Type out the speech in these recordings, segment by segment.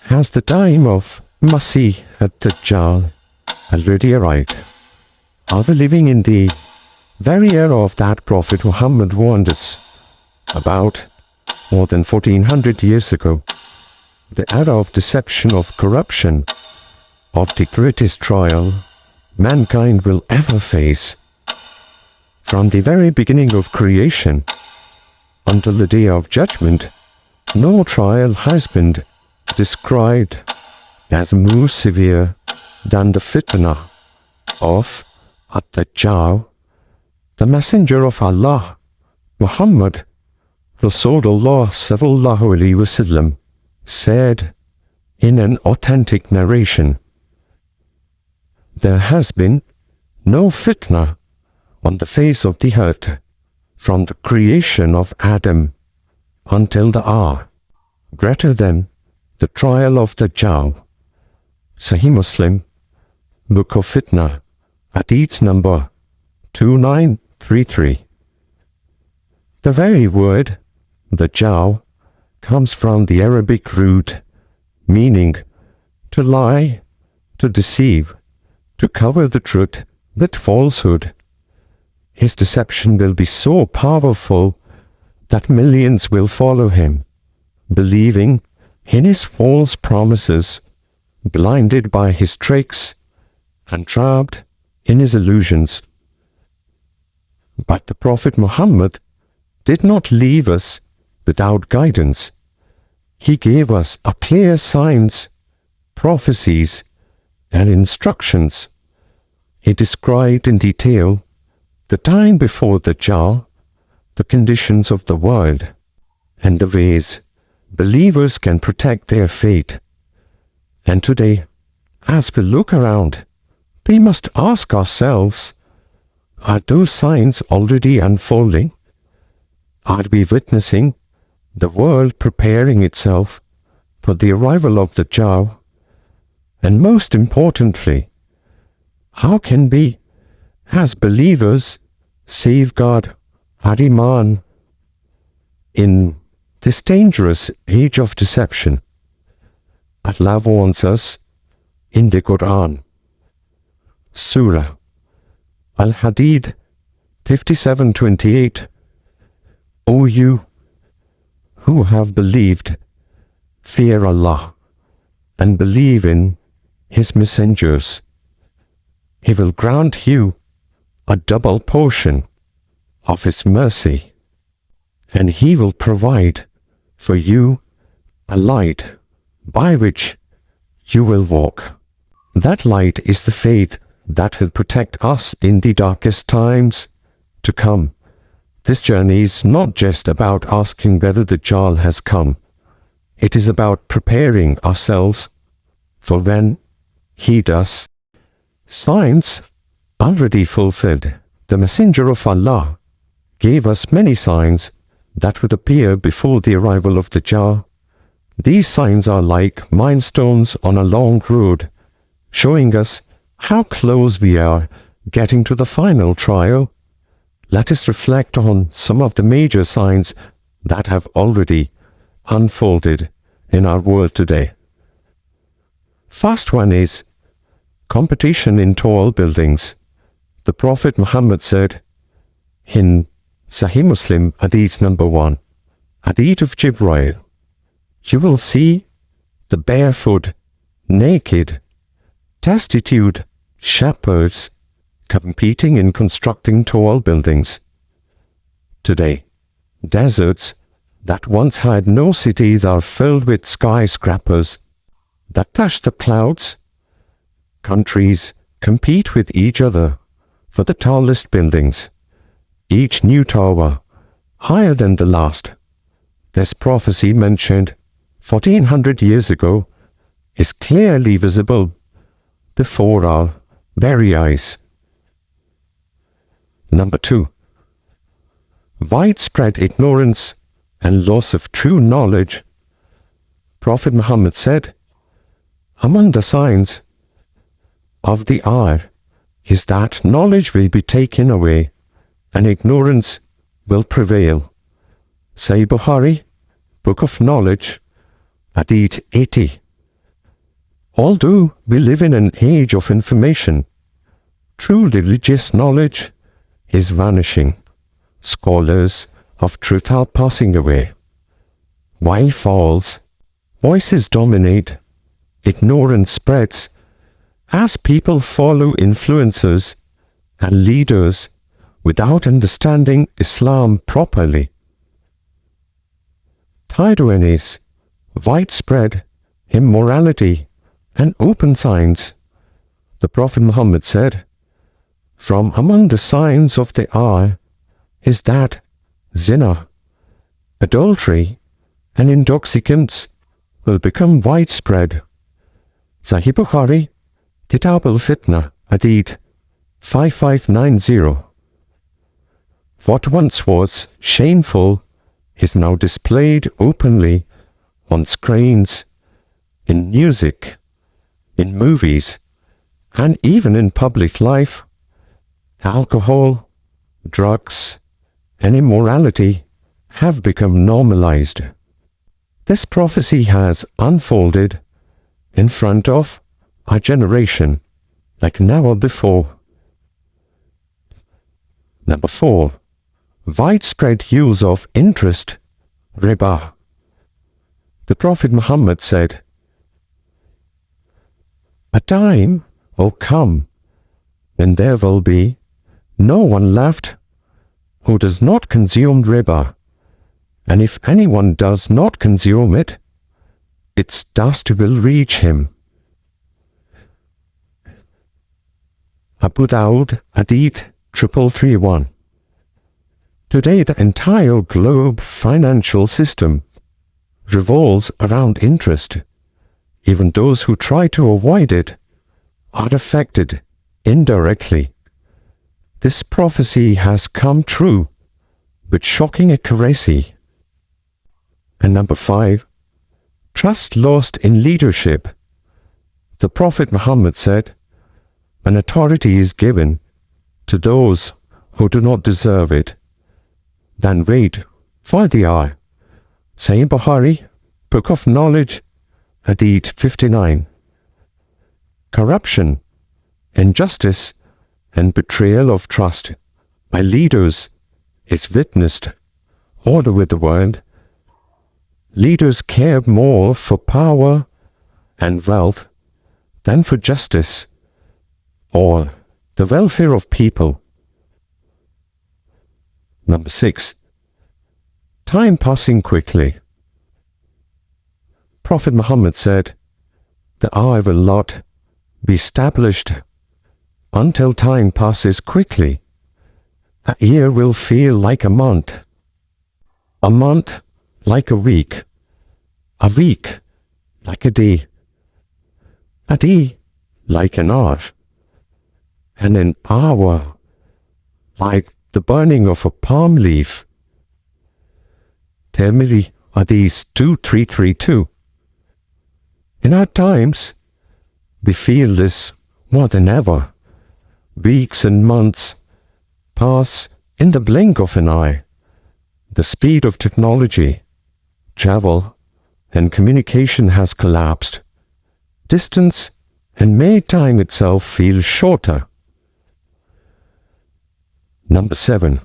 Has the time of Masih ad-Dajjal already arrived? Are we living in the very era of that Prophet Muhammad warned us about more than 1400 years ago? The era of deception, of corruption, of the greatest trial mankind will ever face. From the very beginning of creation until the day of judgment, no trial has been described as more severe than the Fitnah of ad-Dajjal. The Messenger of Allah, Muhammad Rasulullah sallallahu alaihi wasallam, said in an authentic narration, "There has been no fitna on the face of the earth from the creation of Adam until the hour greater than the trial of Dajjal." Sahih Muslim, Book of Fitnah, Hadith number 2933. The very word Dajjal comes from the Arabic root meaning to lie, to deceive, to cover the truth with falsehood. His deception will be so powerful that millions will follow him, believing in his false promises, blinded by his tricks, and trapped in his illusions. But the Prophet Muhammad did not leave us without guidance. He gave us a clear signs, prophecies, and instructions. He described in detail the time before Dajjal, the conditions of the world, and the ways believers can protect their faith. And today, as we look around, we must ask ourselves, are those signs already unfolding? Are we witnessing the world preparing itself for the arrival of Dajjal? And most importantly, how can we, as believers, safeguard our iman in this dangerous age of deception? Allah warns us in the Qur'an, Surah Al-Hadid 57:28, "O you who have believed, fear Allah and believe in His messengers. He will grant you a double portion of His mercy, and He will provide for you a light by which you will walk." That light is the faith that will protect us in the darkest times to come. This journey is not just about asking whether the Dajjal has come. It is about preparing ourselves for when he does. Signs already fulfilled. The Messenger of Allah gave us many signs that would appear before the arrival of the Dajjal. These signs are like milestones on a long road, showing us how close we are getting to the final trial. Let us reflect on some of the major signs that have already unfolded in our world today. First one is competition in tall buildings. The Prophet Muhammad said in Sahih Muslim, Hadith number 1, Hadith of Jibreel, "You will see the barefoot, naked, destitute shepherds competing in constructing tall buildings. Today, deserts that once had no cities are filled with skyscrapers that touch the clouds. Countries compete with each other for the tallest buildings, each new tower higher than the last. This prophecy mentioned 1400 years ago is clearly visible before our very eyes." Number 2. Widespread ignorance and loss of true knowledge. Prophet Muhammad said, "Among the signs of the hour is that knowledge will be taken away and ignorance will prevail." Sahih Bukhari, Book of Knowledge, Hadith 80. Although we live in an age of information, true religious knowledge is vanishing. Scholars of truth are passing away. While false voices dominate, ignorance spreads as people follow influencers and leaders without understanding Islam properly. Tyrannies, widespread immorality, and open signs. The Prophet Muhammad said, "From among the signs of the hour is that zina, adultery, and intoxicants will become widespread." Sahih Bukhari, Kitab al-Fitnah, Hadith 5590. What once was shameful is now displayed openly on screens, in music, in movies, and even in public life. Alcohol, drugs, and immorality have become normalized. This prophecy has unfolded in front of our generation like never before. Number 4. Widespread use of interest, riba. The Prophet Muhammad said, "A time will come when there will be no one left who does not consume riba, and if anyone does not consume it, its dust will reach him." Abu Dawud, Hadith 3331. Today the entire globe financial system revolves around interest. Even those who try to avoid it are affected indirectly. This prophecy has come true with shocking accuracy. And number 5, trust lost in leadership. The Prophet Muhammad said, "When authority is given to those who do not deserve it, then wait for the hour." Sahih Bukhari, Book of Knowledge, Hadith 59. Corruption, injustice, and betrayal of trust by leaders is witnessed all over the world. Leaders care more for power and wealth than for justice or the welfare of people. Number 6. Time passing quickly. Prophet Muhammad said, "The hour will not be established until time passes quickly. A year will feel like a month like a week like a day like an hour, and an hour like the burning of a palm leaf." Tirmidhi, Hadith 2332. In our times, we feel this more than ever. Weeks and months pass in the blink of an eye. The speed of technology, travel, and communication has collapsed. Distance and made time itself feel shorter. Number 7.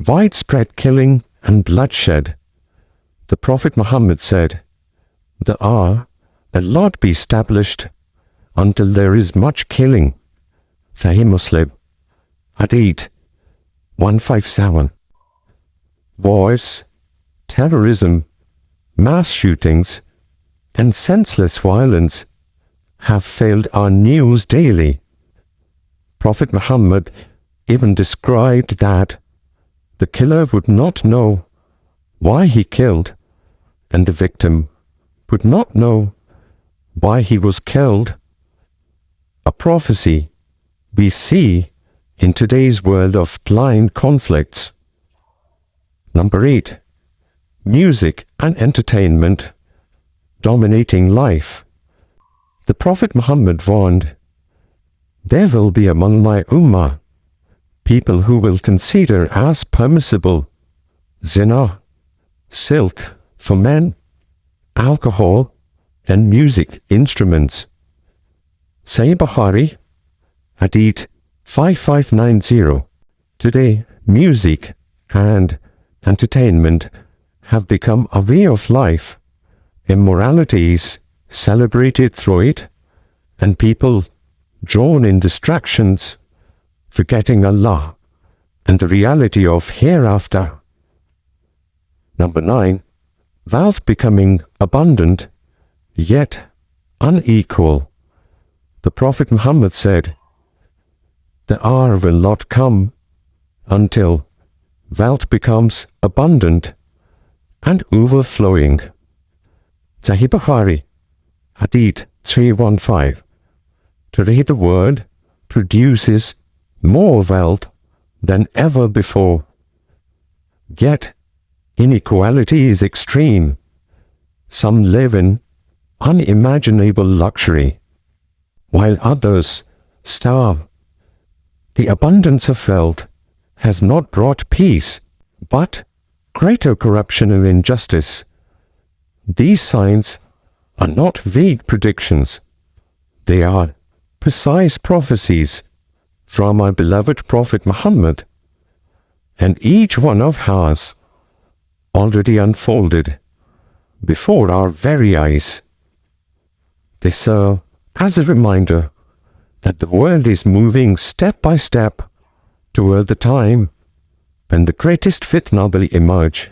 Widespread killing and bloodshed. The Prophet Muhammad said, "The hour will not be established until there is much killing." Sahih Muslim, Hadith 157. Wars, terrorism, mass shootings, and senseless violence have filled our news daily. Prophet Muhammad even described that the killer would not know why he killed, and the victim would not know why he was killed. A prophecy we see in today's world of blind conflicts. Number 8. Music and entertainment dominating life. The Prophet Muhammad warned, "There will be among my ummah people who will consider as permissible zina, silk for men, alcohol, and music instruments. Sahih Bukhari, Hadith 5590. Today, music and entertainment have become a way of life. Immorality is celebrated through it, and people drawn in distractions, forgetting Allah and the reality of hereafter. Number 9. Wealth becoming abundant, yet unequal. The Prophet Muhammad said, "The hour will not come until wealth becomes abundant and overflowing." Sahih Bukhari, Hadith 315. Today the world produces more wealth than ever before. Yet inequality is extreme. Some live in unimaginable luxury, while others starve. The abundance of wealth has not brought peace, but greater corruption and injustice. These signs are not vague predictions. They are precise prophecies from our beloved Prophet Muhammad, and each one of ours already unfolded before our very eyes. They serve as a reminder that the world is moving step by step toward the time when the greatest fitna will emerge.